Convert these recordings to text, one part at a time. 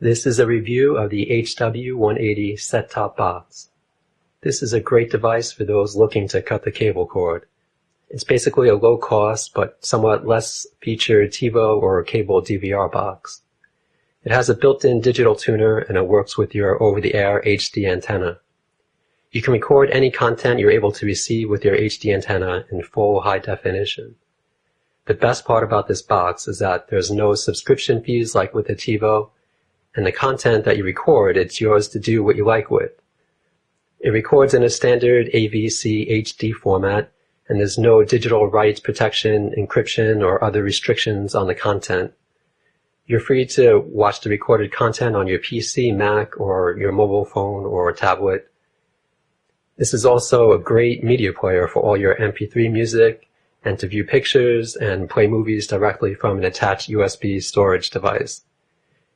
This is a review of the HW180 set-top box. This is a great device for those looking to cut the cable cord. It's basically a low-cost but somewhat less featured TiVo or cable DVR box. It has a built-in digital tuner and it works with your over-the-air HD antenna. You can record any content you're able to receive with your HD antenna in full high definition. The best part about this box is that there's no subscription fees like with the TiVo, and the content that you record, it's yours to do what you like with. It records in a standard AVC HD format, and there's no digital rights protection, encryption, or other restrictions on the content. You're free to watch the recorded content on your PC, Mac, or your mobile phone or tablet. This is also a great media player for all your MP3 music, and to view pictures and play movies directly from an attached USB storage device.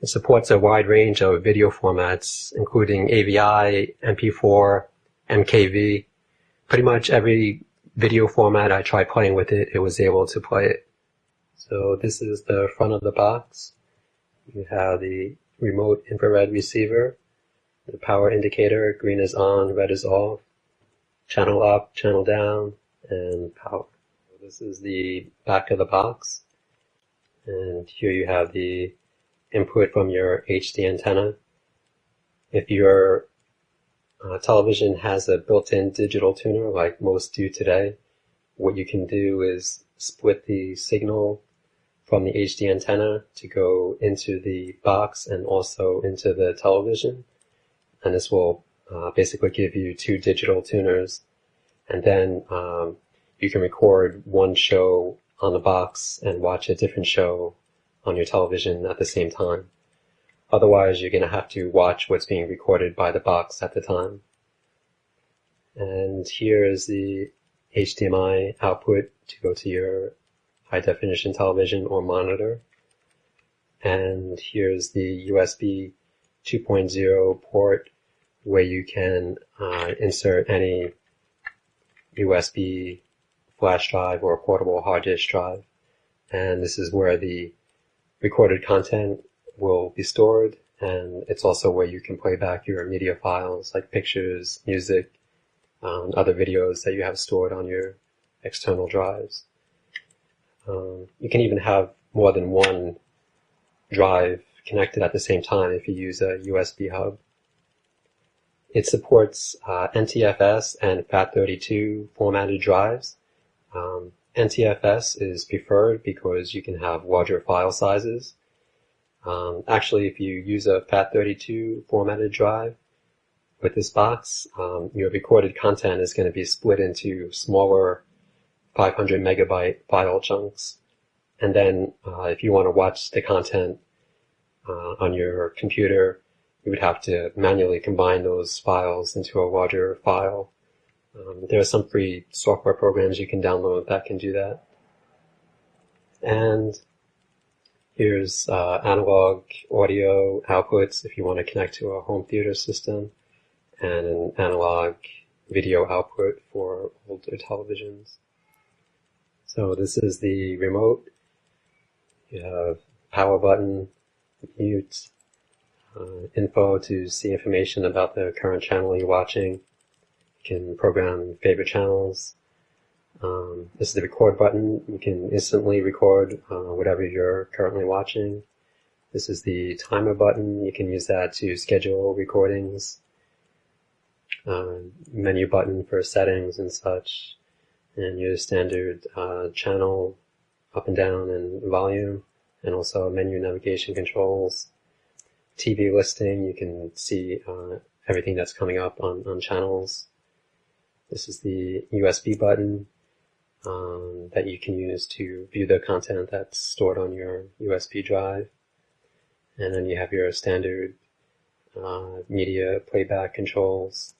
It supports a wide range of video formats, including AVI, MP4, MKV. Pretty much every video format I tried playing with it, it was able to play it. So this is the front of the box. You have the remote infrared receiver, the power indicator, green is on, red is off, channel up, channel down, and power. This is the back of the box, and here you have the input from your HD antenna. If your television has a built-in digital tuner like most do today, what you can do is split the signal from the HD antenna to go into the box and also into the television, and this will basically give you two digital tuners, and then you can record one show on the box and watch a different show on your television at the same time. Otherwise, you're going to have to watch what's being recorded by the box at the time. And here is the HDMI output to go to your high-definition television or monitor. And here's the USB 2.0 port where you can insert any USB flash drive or portable hard disk drive. And this is where the recorded content will be stored, and it's also where you can play back your media files like pictures, music, other videos that you have stored on your external drives. You can even have more than one drive connected at the same time if you use a USB hub. It supports NTFS and FAT32 formatted drives. NTFS is preferred because you can have larger file sizes. Actually, if you use a FAT32 formatted drive with this box, your recorded content is going to be split into smaller 500 megabyte file chunks. And then if you want to watch the content on your computer, you would have to manually combine those files into a larger file. There are some free software programs you can download that can do that. And here's analog audio outputs if you want to connect to a home theater system, and an analog video output for older televisions. So this is the remote. You have power button, mute, info to see information about the current channel you're watching. You can program favorite channels. This is the record button. You can instantly record whatever you're currently watching. This is the timer button. You can use that to schedule recordings. Menu button for settings and such. And your standard channel up and down and volume. And also menu navigation controls. TV listing. You can see everything that's coming up on channels. This is the USB button that you can use to view the content that's stored on your USB drive. And then you have your standard media playback controls.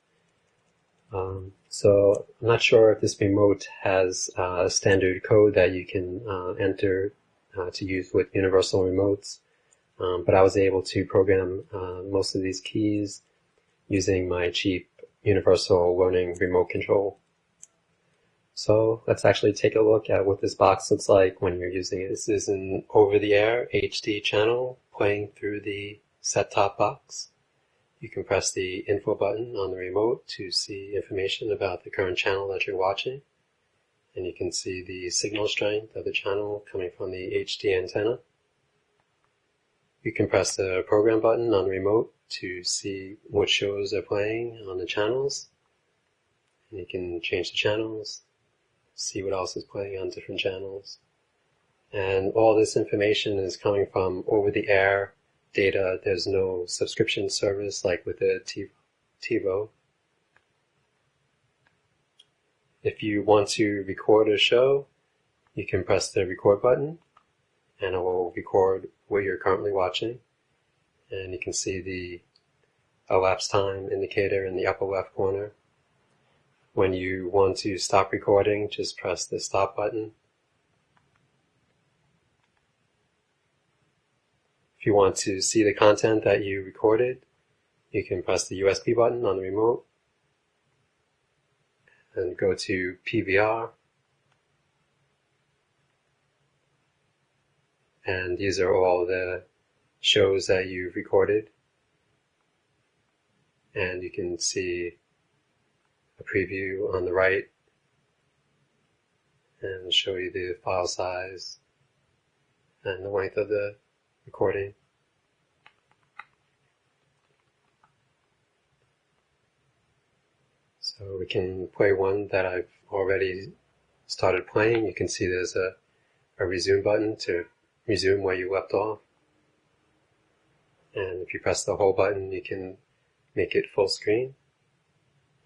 So I'm not sure if this remote has a standard code that you can enter to use with universal remotes, but I was able to program most of these keys using my cheap universal learning remote control. So let's actually take a look at what this box looks like when you're using it. This is an over-the-air HD channel playing through the set-top box. You can press the info button on the remote to see information about the current channel that you're watching. And you can see the signal strength of the channel coming from the HD antenna. You can press the program button on the remote to see what shows are playing on the channels. And you can change the channels, see what else is playing on different channels. And all this information is coming from over-the-air data. There's no subscription service like with the TiVo. If you want to record a show, you can press the record button and it will record what you're currently watching. And you can see the elapsed time indicator in the upper left corner. When you want to stop recording, just press the stop button. If you want to see the content that you recorded, you can press the USB button on the remote and go to PVR. And these are all the shows that you've recorded. And you can see a preview on the right and show you the file size and the length of the recording. So we can play one that I've already started playing. You can see there's a resume button to resume where you left off. And if you press the whole button, you can make it full screen.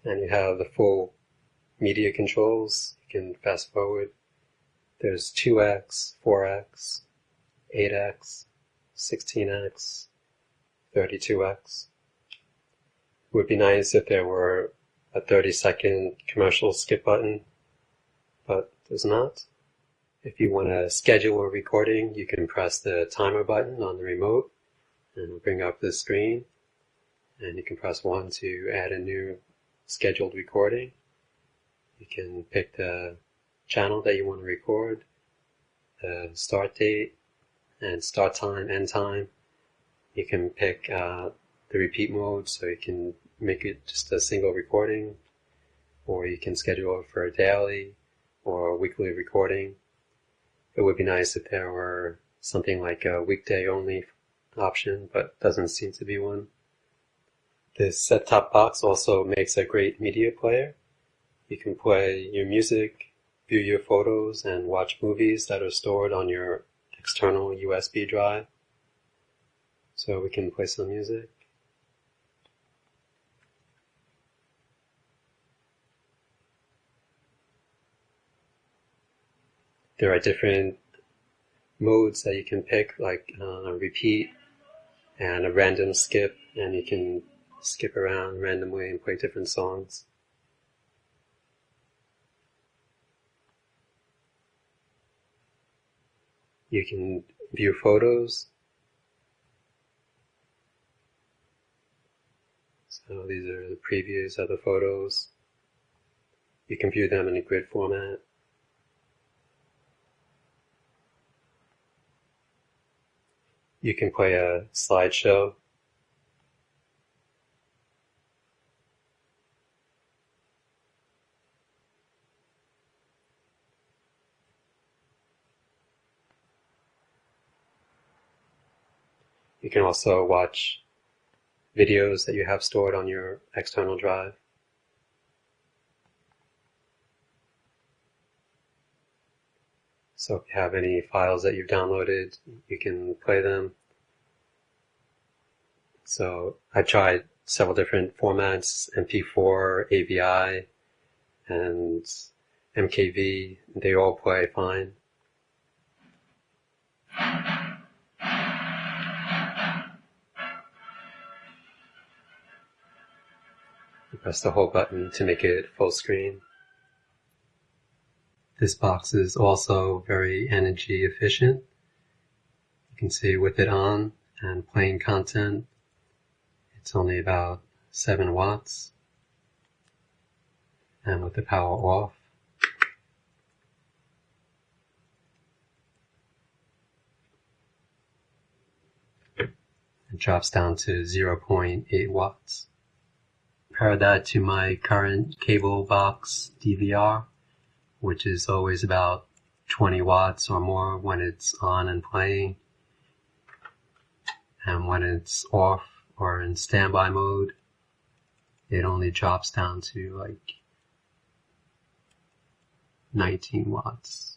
And you have the full media controls. You can fast forward. There's 2x, 4x, 8x, 16x, 32x. It would be nice if there were a 30-second commercial skip button, but there's not. If you want to schedule a recording, you can press the timer button on the remote and it'll bring up the screen. And you can press 1 to add a new scheduled recording. You can pick the channel that you want to record, the start date, and start time, end time. You can pick the repeat mode, so you can make it just a single recording, or you can schedule it for a daily or a weekly recording. It would be nice if there were something like a weekday only option, but doesn't seem to be one. This set-top box also makes a great media player. You can play your music, view your photos, and watch movies that are stored on your external USB drive. So we can play some music. There are different modes that you can pick, like a repeat and a random skip, and you can skip around randomly and play different songs. You can view photos. So these are the previews of the photos. You can view them in a grid format. You can play a slideshow. You can also watch videos that you have stored on your external drive. So if you have any files that you've downloaded, you can play them. So I've tried several different formats, MP4, AVI, and MKV. They all play fine. You press the whole button to make it full screen. This box is also very energy efficient. You can see with it on and playing content, it's only about 7 watts. And with the power off, It drops down to 0.8 watts. Compare that to my current cable box DVR, which is always about 20 watts or more when it's on and playing. And when it's off or in standby mode, it only drops down to like 19 watts.